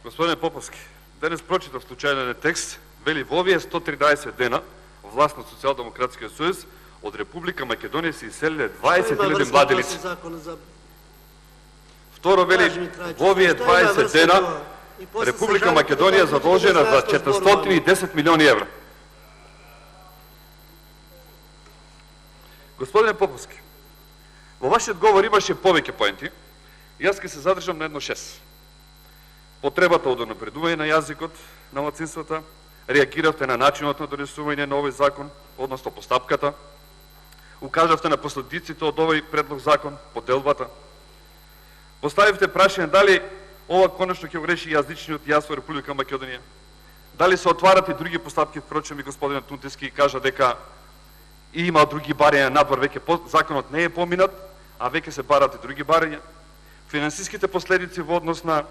Господине Поповски, денес прочитав случајен текст, вели во овие 113 дена власт на Социјалдемократскиот сојуз од Република Македонија се иселиле 20.000 млади лица. Второ вели, во овие 20 дена Република Македонија задолжена за 410 милиони евра. Господине Поповски, во вашиот говор имаше повеќе поенти, и јас ќе се задржам на едно 6. Потребата од унапредување на јазикот на малцинствата, реагиравте на начинот на донесување на овој закон, односно постапката, укажавте на последиците од овој предлог закон, поделбата, поставивте прашање дали ова конечно ќе го реши јазичниот јас во Република Македонија, дали се отварат и други постапки, впрочем и господинот Тунтевски кажа дека има други барања надвор, веќе законот не е поминат, а веќе се барат и други барања, финансиските последици во однос на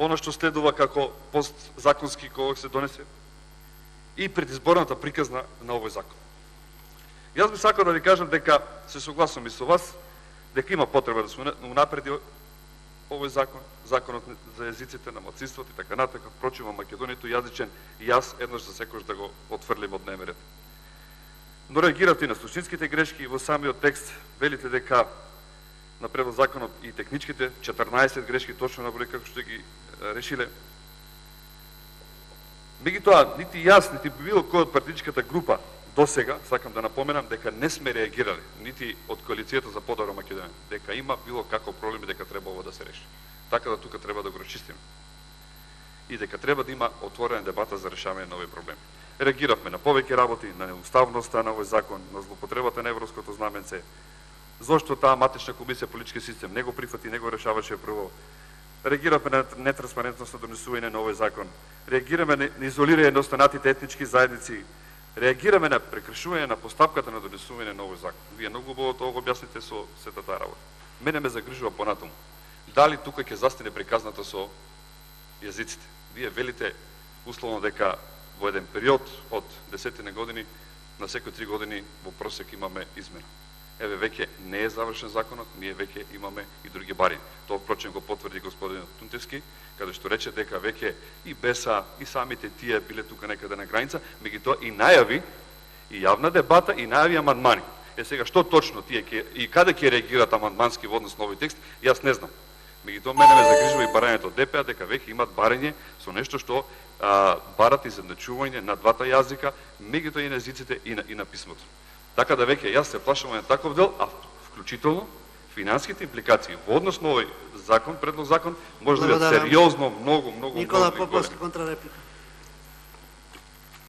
оно што следува како постзаконски кога се донесе и предизборната приказна на овој закон. Јас би сакал да ви кажам дека се согласувам и со вас, дека има потреба да се унапреди овој закон, законот за јазиците на малцинството и така натака, впрочем во Македонијето јазичен јас еднаш за секојаш да го отфрлим од дневен ред. Но реагирате и на суштинските грешки во самиот текст, велите дека на предлог законот и техничките 14 грешки точно наброи како што ги решиле. Меѓутоа, нити јас, нити било кој од партичката група до сега, сакам да напоменам, дека не сме реагирали, нити од коалицијата за подобра Македонија, дека има било како проблеми, дека треба ово да се реши. Така да тука треба да го расчистиме. И дека треба да има отворена дебата за решавање на овој проблем. Реагиравме на повеќе работи, на неуставноста на овој закон, на злоупотребата на европското знаменце, зошто таа матична комисија политички систем не го прифати, не го решаваше прво. Реагиравме на нетранспарентност на донесување на овој закон. Реагираме на изолирање на останатите етнички заедници. Реагираме на прекршување на постапката на донесување на овој закон. Вие многу убаво тоа го објасните со сета таа работа. Мене ме загрижува понатаму. Дали тука ќе застане приказната со јазиците? Вие велите условно дека во еден период од 10 години на секои 3 години во просек имаме измена. Еве веќе не е завршен законот, ние веќе имаме и други бари. Тоа впрочем го потврди господин Тунтевски, каде што рече дека веќе и БЕСА и самите тие биле тука некаде на граница, меѓутоа и најави и јавна дебата и најави амандмани. Сега што точно тие и каде ќе реагираат амандмански во однос на овој текст, јас не знам. Меѓутоа мене ме загрижува и барањето од ДПА дека веќе имат барање со нешто што барат изедначување на двата јазика, меѓутоа и на езиците и на писмото. Така да веќе јас се плашам на таков дел, а вклучително финансиските импликации во однос на овој закон, предлог закон, може да бидат сериозно, многу Никола Поповски, контрарепика.